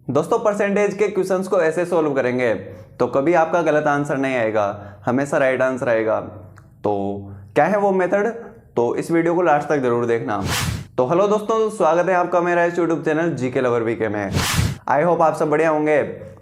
दोस्तों परसेंटेज के क्वेश्चंस को ऐसे सोल्व करेंगे तो कभी आपका गलत आंसर नहीं आएगा, हमेशा राइट आंसर आएगा। तो क्या है वो मेथड, तो इस वीडियो को लास्ट तक जरूर देखना। तो हेलो दोस्तों, स्वागत है आपका मेरा इस YouTube channel GK lover VK में। आई होप आप सब बढ़िया होंगे।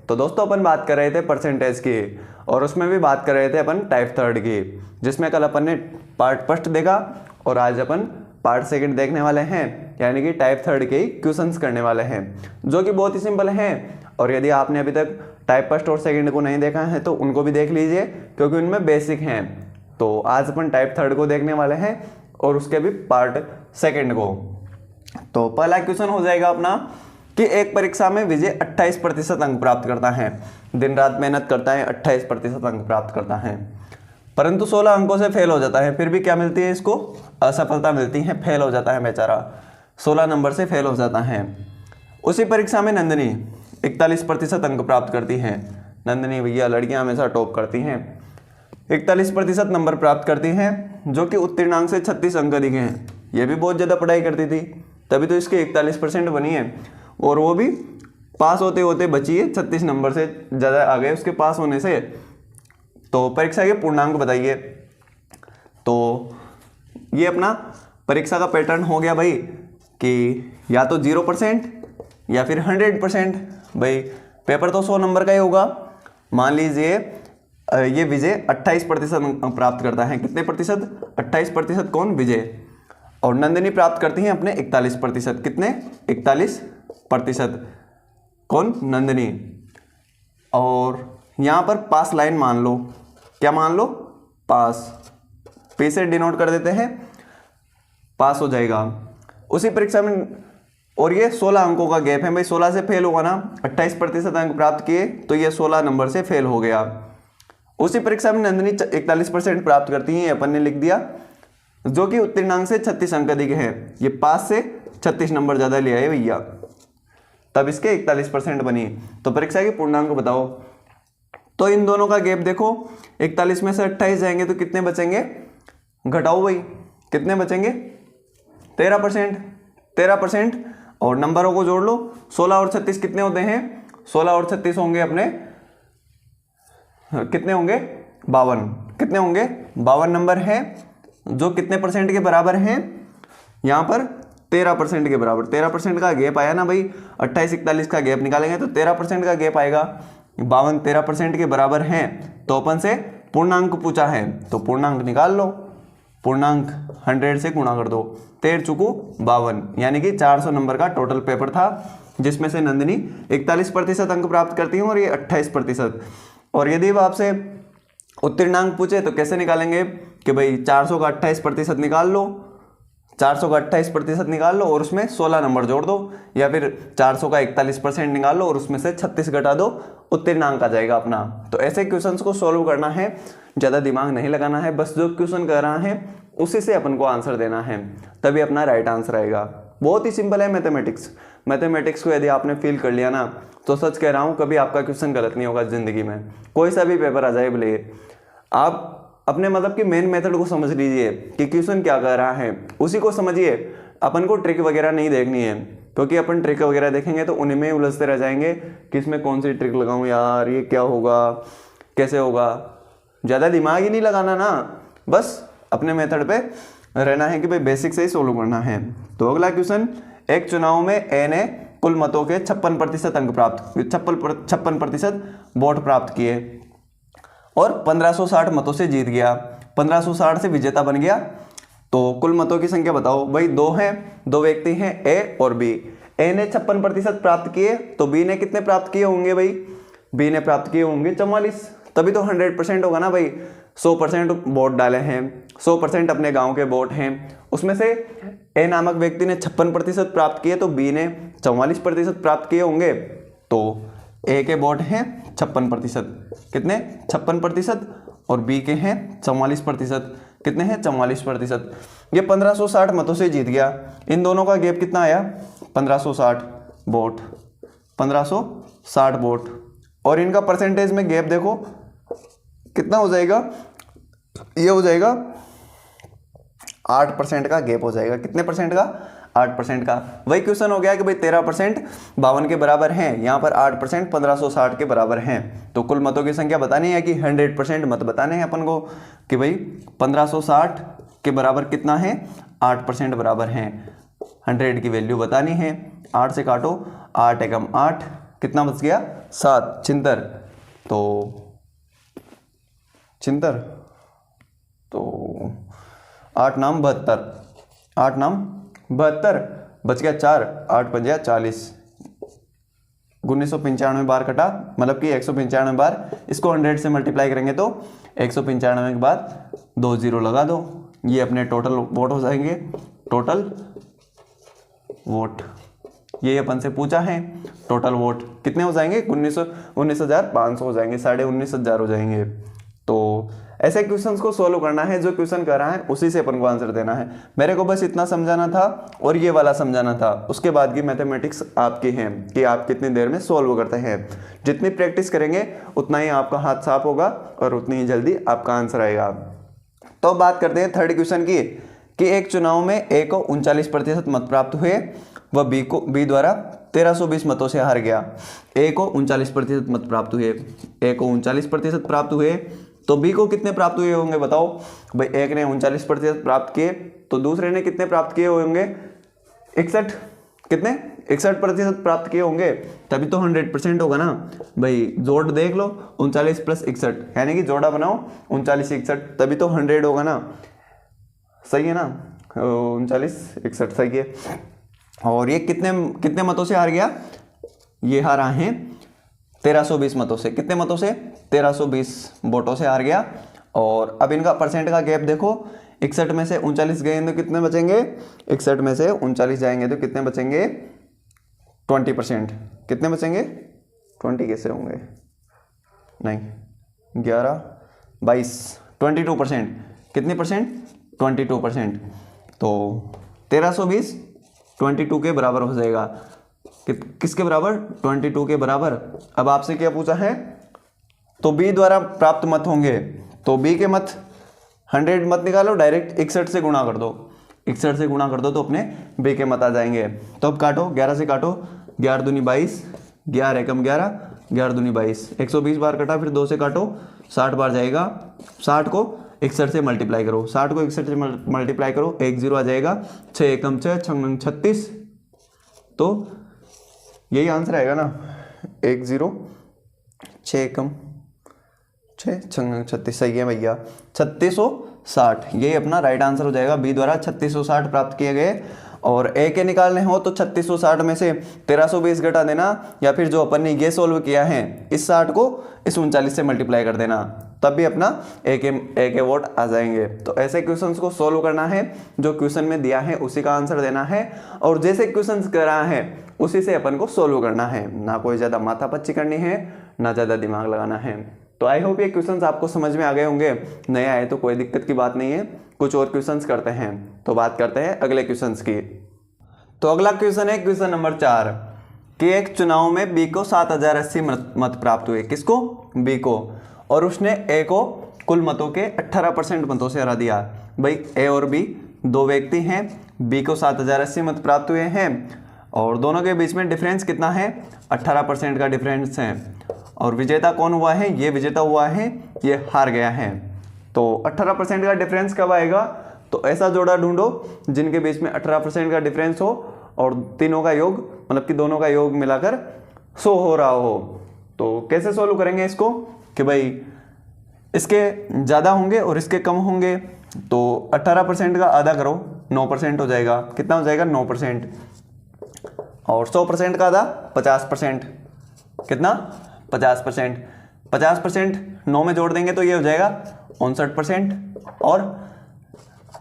तो दोस्तों अपन बात कर रहे थे परसेंटेज की और उसमें भी बात कर रहे थे अपन टाइप थर्ड की, जिसमें कल अपन ने पार्ट फर्स्ट देखा और आज अपन पार्ट सेकंड देखने वाले हैं, यानी कि टाइप थर्ड के क्वेश्चंस करने वाले हैं जो कि बहुत ही सिंपल हैं। और यदि आपने अभी तक टाइप फर्स्ट और सेकंड को नहीं देखा है तो उनको भी देख लीजिए, क्योंकि उनमें बेसिक हैं। तो आज अपन टाइप थर्ड को देखने वाले हैं और उसके भी पार्ट सेकंड को। तो पहला क्वेश्चन हो जाएगा अपना कि एक परीक्षा में विजय 28% अंक प्राप्त करता है, दिन रात मेहनत करता है, 28% अंक प्राप्त करता है, परंतु 16 अंकों से फेल हो जाता है। फिर भी क्या मिलती है इसको, असफलता मिलती है, फेल हो जाता है बेचारा, 16 नंबर से फेल हो जाता है। उसी परीक्षा में नंदिनी 41% अंक प्राप्त करती है। नंदिनी भैया लड़कियां हमेशा टॉप करती हैं, 41% नंबर प्राप्त करती हैं, जो कि उत्तीर्णांक से 36 अंक अधिक हैं। ये भी बहुत ज़्यादा पढ़ाई करती थी, तभी तो इसके 41% बनी है, और वो भी पास होते होते बची है 36 नंबर से ज़्यादा आ गए उसके पास होने से। तो परीक्षा के पूर्णांक बताइए। तो ये अपना परीक्षा का पैटर्न हो गया भाई कि या तो 0% या फिर 100%। भाई पेपर तो 100 नंबर का ही होगा। मान लीजिए ये विजय 28% प्राप्त करता है। कितने प्रतिशत? 28%। कौन? विजय। और नंदिनी प्राप्त करती हैं अपने 41%। कितने? 41%। कौन? नंदिनी। और यहाँ पर पास लाइन मान लो। क्या मान लो? पास। पी से डिनोट कर देते हैं, पास हो जाएगा। उसी परीक्षा में, और ये 16 अंकों का गैप है भाई, 16 से फेल होगा ना, 28% अंक प्राप्त किए तो ये 16 नंबर से फेल हो गया। उसी परीक्षा में नंदिनी 41% प्राप्त करती है, अपन ने लिख दिया, जो कि उत्तीर्णांक से 36 अंक अधिक है। ये पास से 36 नंबर ज़्यादा ले आए भैया, तब इसके 41% बनी। तो परीक्षा के पूर्णांक बताओ। तो इन दोनों का गैप देखो, 41 में से 28 जाएंगे तो कितने बचेंगे? घटाओ भाई, कितने बचेंगे? 13%। 13%। और नंबरों को जोड़ लो, 16 और 36 कितने होते हैं? 16 और 36 होंगे अपने, कितने होंगे? 52। कितने होंगे? 52 नंबर है, जो कितने परसेंट के बराबर हैं? यहाँ पर 13% के बराबर। 13% का गैप आया ना भाई, 28-41 का गैप निकालेंगे तो 13% का गैप आएगा। 52 13% के बराबर हैं, तो अपन से पूर्णांक पूछा है तो पूर्णांक निकाल लो। पूर्णांक 100 से गुणा कर दो, 13 चुकू 52, यानी कि 400 नंबर का टोटल पेपर था, जिसमें से नंदिनी 41% अंक प्राप्त करती है और ये 28%। और यदि अब आपसे उत्तीर्णांक पूछे तो कैसे निकालेंगे कि भाई 400 का 28% निकाल लो, 400 का 28% निकाल लो और उसमें 16 नंबर जोड़ दो, या फिर 400 का 41% निकाल लो और उसमें से 36 घटा दो, उत्तीर्णांक आ जाएगा अपना। तो ऐसे क्वेश्चंस को सॉल्व करना है, ज़्यादा दिमाग नहीं लगाना है, बस जो क्वेश्चन कर रहा है उसी से अपन को आंसर देना है, तभी अपना राइट आंसर आएगा। बहुत ही सिंपल है मैथमेटिक्स। मैथमेटिक्स को यदि आपने फील कर लिया ना, तो सच कह रहा हूँ कभी आपका क्वेश्चन गलत नहीं होगा ज़िंदगी में। कोई सा भी पेपर आ जाए भले, आप अपने मतलब कि मेन मेथड को समझ लीजिए कि क्वेश्चन क्या कर रहा है, उसी को समझिए। अपन को ट्रिक वगैरह नहीं देखनी है, क्योंकि अपन ट्रिक वगैरह देखेंगे तो उन्हीं में उलझते रह जाएंगे कि इसमें कौन सी ट्रिक लगाऊं यार, ये क्या होगा, कैसे होगा। ज़्यादा दिमाग ही नहीं लगाना ना, बस अपने मेथड पे रहना है कि भाई बेसिक से ही सोल्व करना है। तो अगला क्वेश्चन, एक चुनाव में ए ने कुल मतों के 56% अंक प्राप्त, 56% वोट प्राप्त किए और 1560 मतों से जीत गया। 1560 से विजेता बन गया। तो कुल मतों की संख्या बताओ। भाई दो हैं, दो व्यक्ति हैं, ए और बी। ए ने 56% प्राप्त किए तो बी ने कितने प्राप्त किए होंगे? भाई बी ने प्राप्त किए होंगे 44, तभी तो 100% होगा ना भाई। 100% वोट डाले हैं, 100% अपने गांव के वोट हैं, उसमें से ए नामक व्यक्ति ने 56% प्राप्त किए तो बी ने 44% प्राप्त किए होंगे। तो ए के वोट हैं 56%, कितने? 56%, और बी के हैं 44%, कितने हैं? 44%। ये 1560 मतों से जीत गया। इन दोनों का गैप कितना आया? 1560 वोट, 1560 वोट। और इनका परसेंटेज में गैप देखो कितना हो जाएगा, ये हो जाएगा 8% का गैप हो जाएगा। कितने परसेंट का? 8% का। वही क्वेश्चन हो गया कि भाई 13% 52 के बराबर हैं, यहाँ पर 8% 1560 के बराबर हैं। तो कुल मतों की संख्या बतानी है कि 100% मत बताने हैं अपन को कि भाई 1560 के बराबर कितना है, 8% बराबर हैं। 100 की वैल्यू बतानी है। 8 से काटो, 8 एकम 8, कितना बच गया 7, छिहत्तर। तो छिहत्तर, तो 8 नाम 72, 8 नाम 72, बच गया 4, 8 पंजा 40, 1995 बार कटा, मतलब कि 195 बार। इसको 100 से मल्टीप्लाई करेंगे तो 195 के बाद 2 जीरो लगा दो, ये अपने टोटल वोट हो जाएंगे। टोटल वोट ये अपन से पूछा है, टोटल वोट कितने हो जाएंगे, 19,500 हो जाएंगे, 19,500 हो जाएंगे। तो ऐसे क्वेश्चंस को सोल्व करना है, जो क्वेश्चन कर रहा है उसी से अपन को आंसर देना है। मेरे को बस इतना समझाना था और ये वाला समझाना था, उसके बाद की मैथमेटिक्स आपकी है कि आप कितनी देर में सोल्व करते हैं। जितनी प्रैक्टिस करेंगे उतना ही आपका हाथ साफ होगा और उतनी ही जल्दी आपका आंसर आएगा। तो बात करते हैं थर्ड क्वेश्चन की कि एक चुनाव में ए को 39% मत प्राप्त हुए, वह बी द्वारा 1320 मतों से हार गया। ए को 39% मत प्राप्त हुए, ए को 39% प्राप्त हुए, तो बी को कितने प्राप्त हुए होंगे बताओ भाई। एक ने 39% प्राप्त किए, तो दूसरे ने कितने प्राप्त किए होंगे, 61, कितने 61% प्राप्त किए होंगे, तभी तो 100% होगा ना भाई। जोड़ देख लो, 39 + 61, यानी कि जोड़ा बनाओ 39 61, तभी तो 100 होगा ना, सही है ना, 39 61 सही है। और ये कितने मतों से हार गया, ये हारा है 1320 मतों से। कितने मतों से, 1320 वोटों से हार गया। और अब इनका परसेंट का गैप देखो, 61 में से 39 गए तो कितने बचेंगे, 61 में से 39 जाएंगे तो कितने बचेंगे, 20%। कितने बचेंगे, 20 कैसे होंगे, नहीं 11 22 22%। कितने परसेंट, 22%। तो 1320 22 के बराबर हो जाएगा। किसके बराबर, 22 के बराबर। अब आपसे क्या पूछा है, तो बी द्वारा प्राप्त मत होंगे, तो बी के मत 100 मत निकालो, डायरेक्ट 61 से गुणा कर दो, 61 से गुणा कर दो तो अपने बी के मत आ जाएंगे। तो अब काटो, 11 से काटो, 11 दूनी 22, 11 एकम 11, 11 दूनी 22, 120 बार कटा, फिर 2 से काटो, 60 बार जाएगा। 60 को 61 से मल्टीप्लाई करो, 60 को 61 से मल्टीप्लाई करो, 1 जीरो आ जाएगा, 6 एकम 6, 6 36, तो यही आंसर आएगा ना, 1 जीरो 6 एकम 6, 6 36, सही है भैया, 3660, यही अपना राइट आंसर हो जाएगा। बी द्वारा 3660 प्राप्त किए गए। और ए के निकालने हो तो 3660 में से 1320 घटा देना, या फिर जो अपन ने ये सोल्व किया है इस 60 को इस 39 से मल्टीप्लाई कर देना, तब भी अपना ए के वोट आ जाएंगे। तो ऐसे क्वेश्चंस को सोल्व करना है, जो क्वेश्चन में दिया है उसी का आंसर देना है, और जैसे क्वेश्चंस कर रहा है उसी से अपन को सोल्व करना है, ना कोई ज़्यादा माथापच्ची करनी है, ना ज़्यादा दिमाग लगाना है। तो आई होप ये क्वेश्चंस आपको समझ में आ गए होंगे। नहीं आए तो कोई दिक्कत की बात नहीं है, कुछ और क्वेश्चंस करते हैं। तो बात करते हैं अगले क्वेश्चंस की। तो अगला क्वेश्चन है क्वेश्चन नंबर 4 कि एक चुनाव में बी को 7080 मत प्राप्त हुए। किसको, बी को, और उसने ए को कुल मतों के 18% मतों से हरा दिया। भाई ए और बी दो व्यक्ति हैं, बी को 7080 मत प्राप्त हुए हैं और दोनों के बीच में डिफरेंस कितना है, 18% का डिफरेंस है। और विजेता कौन हुआ है, ये विजेता हुआ है, ये हार गया है। तो 18% का डिफरेंस कब आएगा, तो ऐसा जोड़ा ढूंढो जिनके बीच में 18% का डिफरेंस हो और तीनों का योग, मतलब कि दोनों का योग मिलाकर 100 हो रहा हो। तो कैसे सोल्व करेंगे इसको कि भाई इसके ज़्यादा होंगे और इसके कम होंगे, तो 18% का आधा करो, 9% हो जाएगा। कितना हो जाएगा, 9%। और 100% का आधा 50%, कितना 50%। 50% 9 में जोड़ देंगे तो ये हो जाएगा 59%, और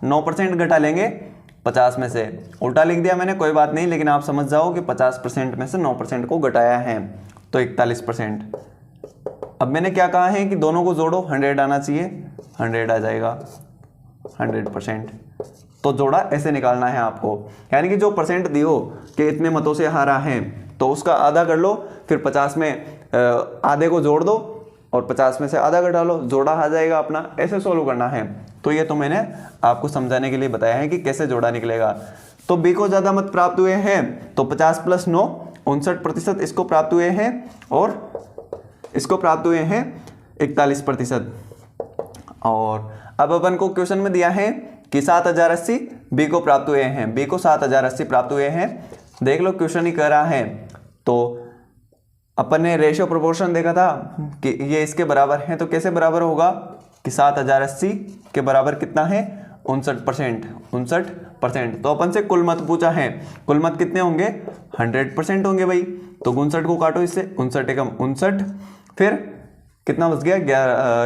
9% घटा लेंगे 50 में से। उल्टा लिख दिया मैंने, कोई बात नहीं, लेकिन आप समझ जाओ कि 50% में से 9% को घटाया है तो 41%। अब मैंने क्या कहा है कि दोनों को जोड़ो, 100 आना चाहिए, 100 आ जाएगा, 100%। तो जोड़ा ऐसे निकालना है आपको, यानी कि जो परसेंट दियो कि इतने मतों से हारा है तो उसका आधा कर लो, फिर 50 में आधे को जोड़ दो और 50 में से आधा घटा लो, जोड़ा आ जाएगा अपना। ऐसे सोल्व करना है। तो ये तो मैंने आपको समझाने के लिए बताया है कि कैसे जोड़ा निकलेगा। तो बी को ज़्यादा मत प्राप्त हुए हैं, तो 50 + 9 59% इसको प्राप्त हुए हैं और इसको प्राप्त हुए हैं 41%। और अब अपन को क्वेश्चन में दिया है कि 7080 बी को प्राप्त हुए हैं, बी को 7080 प्राप्त हुए हैं। देख लो क्वेश्चन ही कह रहा है, तो अपन ने रेशियो प्रोपोर्शन देखा था कि ये इसके बराबर है, तो कैसे बराबर होगा कि 7080 के बराबर कितना है 59%, 59%। तो अपन से कुल मत पूछा है, कुल मत कितने होंगे 100% होंगे भाई। तो 59 को काटो इससे, 59 एकम 59, फिर कितना बच गया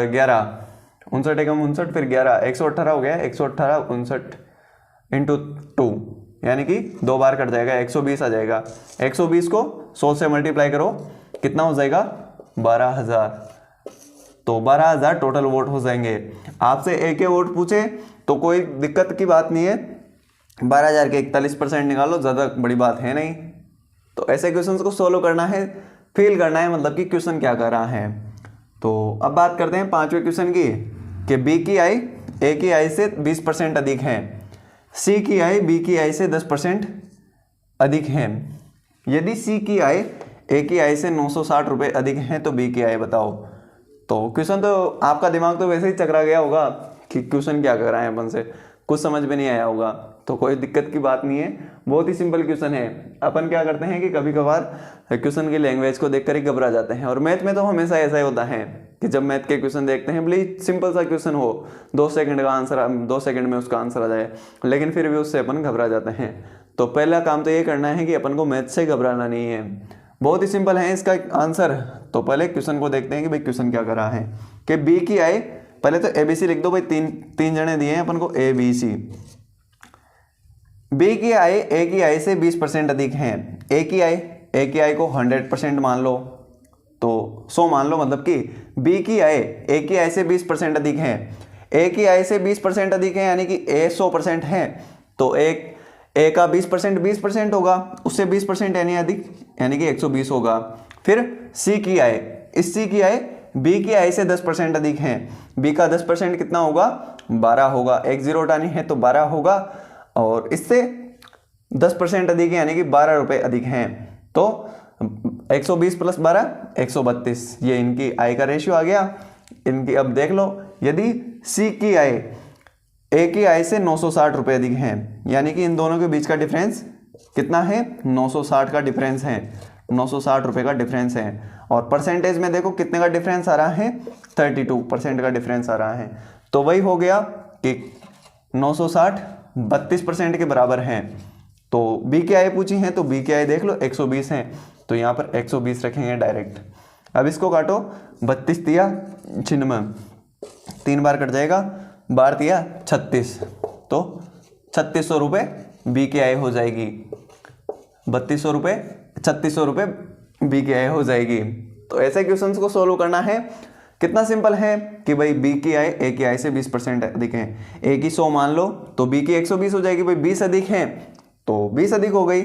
11, 59 एकम 59 फिर 11, 118 हो गया, 118 59 इंटू 2 यानी कि 2 बार कट जाएगा, 120 आ जाएगा। 120 को 100 से मल्टीप्लाई करो, कितना हो जाएगा 12,000। तो 12,000 टोटल वोट हो जाएंगे। आपसे एक वोट पूछे तो कोई दिक्कत की बात नहीं है, 12,000 के 41% निकालो, ज़्यादा बड़ी बात है नहीं। तो ऐसे क्वेश्चंस को सोल्व करना है, फील करना है, मतलब कि क्वेश्चन क्या कर रहा है। तो अब बात करते हैं 5वें क्वेश्चन की कि बी की आई ए की आई से 20% अधिक है, सी की आई बी की आई से 10% अधिक है। यदि सी की आई ए की आई से 960 रुपये अधिक है तो बी की आई बताओ। तो क्वेश्चन तो आपका दिमाग तो वैसे ही चकरा गया होगा कि क्वेश्चन क्या कर रहा है, अपन से कुछ समझ में नहीं आया होगा। तो कोई दिक्कत की बात नहीं है, बहुत ही सिंपल क्वेश्चन है। अपन क्या करते हैं कि कभी कभार क्वेश्चन की लैंग्वेज को देखकर ही घबरा जाते हैं, और मैथ में तो हमेशा ऐसा ही होता है कि जब मैथ के क्वेश्चन देखते हैं भले सिंपल सा क्वेश्चन हो, 2 सेकंड का आंसर, 2 सेकंड में उसका आंसर आ जाए, लेकिन फिर भी उससे अपन घबरा जाते हैं। तो पहला काम तो ये करना है कि अपन को मैथ से घबराना नहीं है, बहुत ही सिंपल है इसका आंसर। तो पहले क्वेश्चन को देखते हैं कि भाई क्वेश्चन क्या कर रहा है कि बी की आई, पहले तो ABC लिख दो भाई, तीन जने दिए हैं अपन को ABC। बी की आई ए की आई से 20% अधिक है, ए की आई को 100% मान लो, तो 100 मान लो, मतलब कि बी की आई ए की आई से 20% अधिक है, ए की आई से 20% अधिक है यानी कि ए 100% है, तो ए का 20% 20% होगा, उससे 20% यानी अधिक, यानी कि 120 होगा। फिर सी की आई, इस सी की आई बी की आई से 10% अधिक है, बी का 10% कितना होगा 12 होगा, 1 0 हटानी है तो 12 होगा, और इससे 10% अधिक है यानी कि 12 रुपये अधिक हैं। तो 120 + 12 132, ये इनकी आई का रेशियो आ गया इनकी। अब देख लो, यदि सी की आई ए की आई से 960 रुपये अधिक हैं, यानी कि इन दोनों के बीच का डिफरेंस कितना है 960 का डिफरेंस है, 960 रुपये का डिफरेंस है। और परसेंटेज में देखो कितने का डिफरेंस आ रहा है 32% का डिफरेंस आ रहा है। तो वही हो गया कि 960 32% के बराबर हैं। तो बी की आई पूछी है, तो बी की आई देख लो 120 है, तो यहाँ पर 120 रखेंगे डायरेक्ट। अब इसको काटो, 32 दिया 96, 3 बार कट जाएगा, 12 दिया 36, तो 3600 रुपये बी की आई हो जाएगी, 3200 रुपये 3600 रुपये बी की आई हो जाएगी। तो ऐसे क्वेश्चंस को सोल्व करना है, कितना सिंपल है कि भाई बी की आई ए की आई से 20% अधिक है, ए की 100 मान लो तो बी की 120 हो जाएगी, भाई 20 अधिक है तो 20 अधिक हो गई,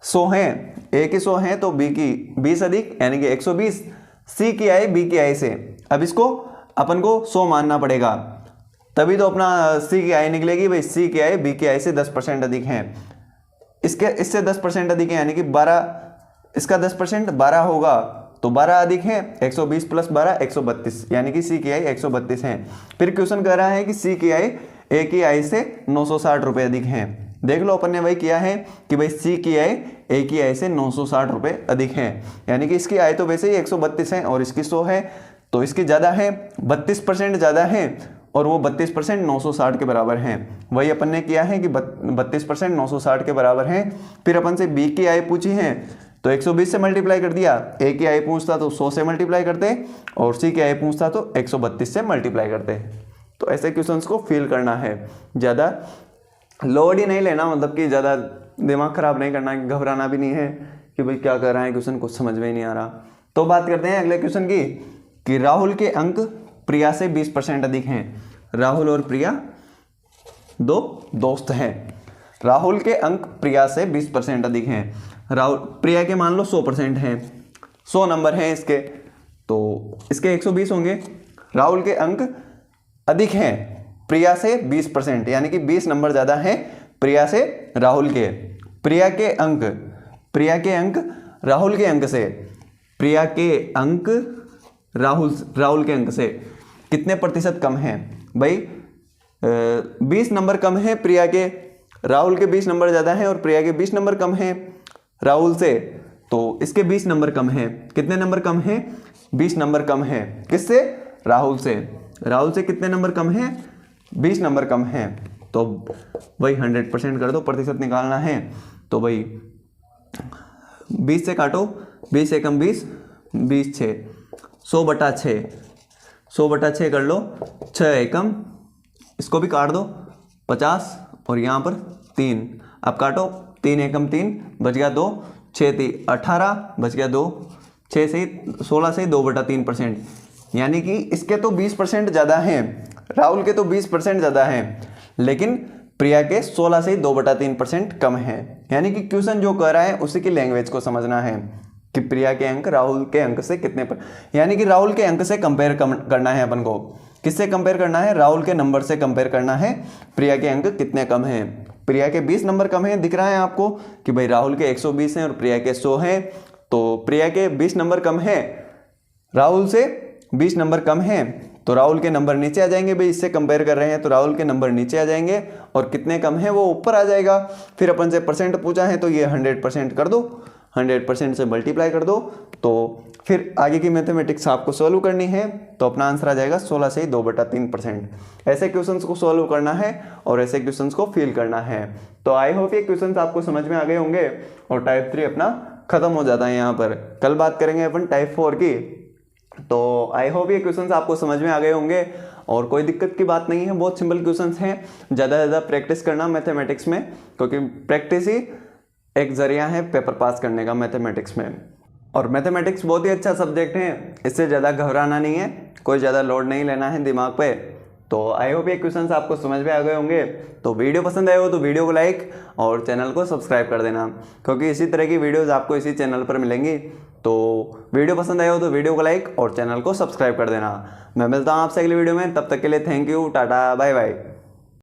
100 है ए की 100 है तो बी की 20 अधिक यानी कि 120, सी की आई बी की आई से, अब इसको अपन को 100 मानना पड़ेगा, तभी तो अपना सी की आई निकलेगी, भाई सी की आई बी की आई से 10% अधिक है, इससे 10% अधिक है यानी कि 12, इसका 10% 12 होगा, तो 12 अधिक है, 120 + 12 132, यानी कि सी की आई 132 है। फिर क्वेश्चन कह रहा है कि सी की आई ए की आई से 960 रुपये अधिक हैं। देख लो अपन ने वही किया है कि भाई सी की आई ए की आई से 960 रुपये अधिक हैं, यानी कि इसकी आई तो वैसे ही 132 है और इसकी 100 है, तो इसकी ज़्यादा है, 32% ज़्यादा है, और वो 32% 960 के बराबर हैं। वही अपन ने किया है कि 32% 960 के बराबर हैं। फिर अपन से बी की आई पूछी है तो 120 से मल्टीप्लाई कर दिया, ए की आई पूछता तो 100 से मल्टीप्लाई करते, और सी की आई पूछता तो 132 से मल्टीप्लाई करते। तो ऐसे क्वेश्चंस को फिल करना है, ज़्यादा लोड ही नहीं लेना, मतलब कि ज़्यादा दिमाग खराब नहीं करना, घबराना भी नहीं है कि भाई क्या कर रहा है क्वेश्चन, कुछ समझ में ही नहीं आ रहा। तो बात करते हैं अगले क्वेश्चन की कि राहुल के अंक प्रिया से 20% अधिक हैं। राहुल और प्रिया दो दोस्त हैं, राहुल के अंक प्रिया से 20% अधिक हैं। राहुल प्रिया के मान लो 100% हैं, 100 नंबर हैं इसके, तो इसके 120 होंगे। राहुल के अंक अधिक हैं प्रिया से 20%, यानी कि 20 नंबर ज़्यादा हैं प्रिया से राहुल के प्रिया के अंक राहुल के अंक से प्रिया के अंक राहुल के अंक से कितने प्रतिशत कम है भाई? 20 नंबर कम है प्रिया के, राहुल के 20 नंबर ज़्यादा है और प्रिया के 20 नंबर कम है राहुल से, तो इसके 20 नंबर कम है। कितने नंबर कम है? 20 नंबर कम है। किससे? राहुल से। राहुल से कितने नंबर कम है? 20 नंबर कम है। तो भाई 100% कर दो, प्रतिशत निकालना है तो भाई 20 से काटो, 20 एकम 20, 20 6, 100/6, 100/6 कर लो, 6 एकम, इसको भी काट दो 50 और यहाँ पर 3, अब काटो 3 एकम 3, बच गया 2, 6 3 18, बच गया 2, 6 से 16 से 2/3%, यानी कि इसके तो 20% ज़्यादा हैं, राहुल के तो 20% ज़्यादा हैं, लेकिन प्रिया के 16 से 2/3% कम है। यानी कि क्वेश्चन जो कह रहा है उसी की लैंग्वेज को समझना है कि प्रिया के अंक राहुल के अंक से कितने पर, यानी कि राहुल के अंक से कंपेयर करना है अपन को। किससे कंपेयर करना है? राहुल के नंबर से कंपेयर करना है प्रिया के अंक कितने कम हैं। प्रिया के 20 नंबर कम हैं, दिख रहा है आपको कि भाई राहुल के 120 हैं और प्रिया के 100 हैं, तो प्रिया के 20 नंबर कम हैं, राहुल से 20 नंबर कम हैं, तो राहुल के नंबर नीचे आ जाएंगे। भाई इससे कंपेयर कर रहे हैं तो राहुल के नंबर नीचे आ जाएंगे और कितने कम हैं वो ऊपर आ जाएगा। फिर अपन से परसेंट पूछा है तो ये 100% कर दो, 100% से मल्टीप्लाई कर दो, तो फिर आगे की मैथमेटिक्स आपको सॉल्व करनी है तो अपना आंसर आ जाएगा 16 से 2/3%। ऐसे क्वेश्चंस को सॉल्व करना है और ऐसे क्वेश्चंस को फिल करना है। तो आई होप ये क्वेश्चंस आपको समझ में आ गए होंगे और टाइप 3 अपना खत्म हो जाता है यहाँ पर। कल बात करेंगे अपन टाइप 4 की। तो आई होप ये क्वेश्चंस आपको समझ में आ गए होंगे और कोई दिक्कत की बात नहीं है, बहुत सिंपल क्वेश्चंस हैं। ज़्यादा से ज़्यादा प्रैक्टिस करना मैथमेटिक्स में, क्योंकि प्रैक्टिस ही एक जरिया है पेपर पास करने का मैथमेटिक्स में। और मैथमेटिक्स बहुत ही अच्छा सब्जेक्ट है, इससे ज़्यादा घबराना नहीं है, कोई ज़्यादा लोड नहीं लेना है दिमाग पे। तो आई होप ये क्वेश्चंस आपको समझ में आ गए होंगे। तो वीडियो पसंद आए हो तो वीडियो को लाइक और चैनल को सब्सक्राइब कर देना, क्योंकि इसी तरह की वीडियोज़ आपको इसी चैनल पर मिलेंगी। तो वीडियो पसंद आए हो तो वीडियो को लाइक और चैनल को सब्सक्राइब कर देना। मैं मिलता हूँ आपसे अगली वीडियो में, तब तक के लिए thank you, tata, bye bye.